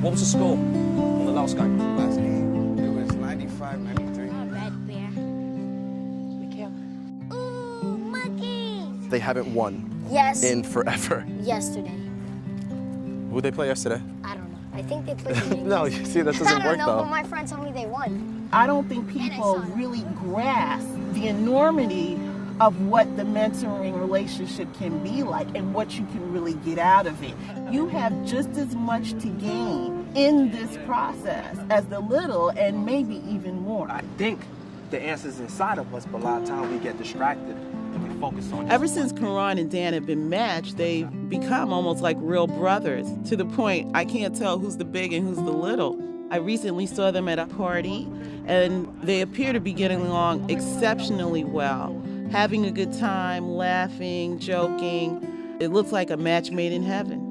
What was the score on the last game? Last game, it was 95, 93. Red bear. Mikhail. Ooh, monkeys! They haven't won Yes. in forever. Yesterday. Who'd they play yesterday? I don't know. I think they played the Yankees. No, you see, that doesn't I don't work know, though. but my friend told me they won. I don't think people really grasp the enormity of what the mentoring relationship can be like and what you can really get out of it. You have just as much to gain in this process as the little, and maybe even more. I think the answer's inside of us, but a lot of times we get distracted and we focus on Ever since Karan and Dan have been matched, they've become almost like real brothers, to the point I can't tell who's the big and who's the little. I recently saw them at a party, and they appear to be getting along exceptionally well, having a good time, laughing, joking. It looks like a match made in heaven.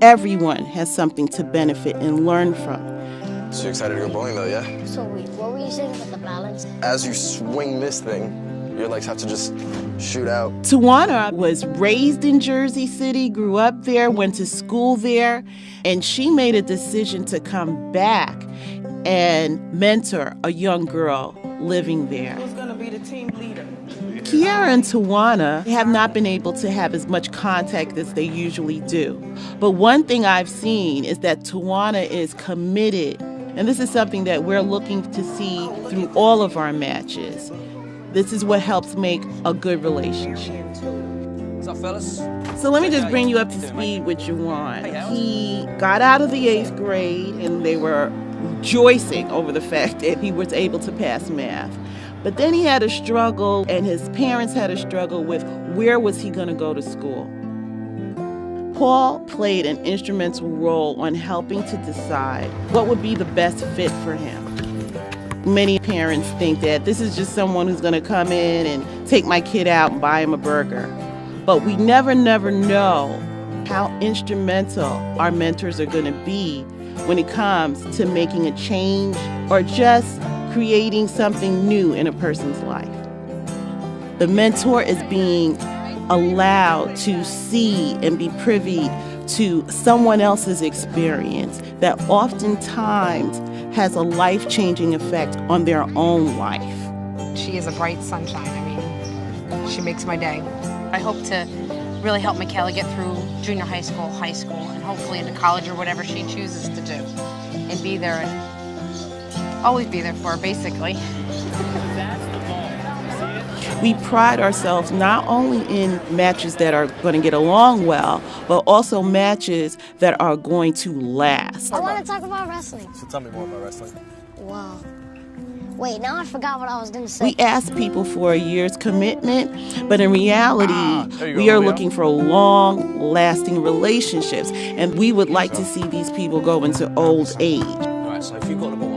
Everyone has something to benefit and learn from. So you excited to go bowling though, yeah? So wait, what were you saying about the balance? As you swing this thing, your legs have to just shoot out. Tawana was raised in Jersey City, grew up there, went to school there, and she made a decision to come back and mentor a young girl living there. Who's going to be the team leader? Kiara and Tawana have not been able to have as much contact as they usually do. But one thing I've seen is that Tawana is committed, and this is something that we're looking to see through all of our matches. This is what helps make a good relationship. What's up, fellas? So let me just bring you up to speed with Juwan. He got out of the 8th grade, and they were rejoicing over the fact that he was able to pass math. But then he had a struggle, and his parents had a struggle with where was he going to go to school. Paul played an instrumental role on helping to decide what would be the best fit for him. Many parents think that this is just someone who's going to come in and take my kid out and buy him a burger. But we never know how instrumental our mentors are going to be when it comes to making a change or just creating something new in a person's life. The mentor is being allowed to see and be privy to someone else's experience that oftentimes has a life-changing effect on their own life. She is a bright sunshine. I mean, she makes my day. I hope to really help Michaela get through junior high school, and hopefully into college or whatever she chooses to do, and be there and always be there for her, basically. We pride ourselves not only in matches that are going to get along well, but also matches that are going to last. I want to talk about wrestling. So tell me more about wrestling. Wow. Wait, now I forgot what I was going to say. We ask people for a year's commitment, but in reality, we are looking for long-lasting relationships, and we would like to see these people go into old age. All right, so if you've got the ball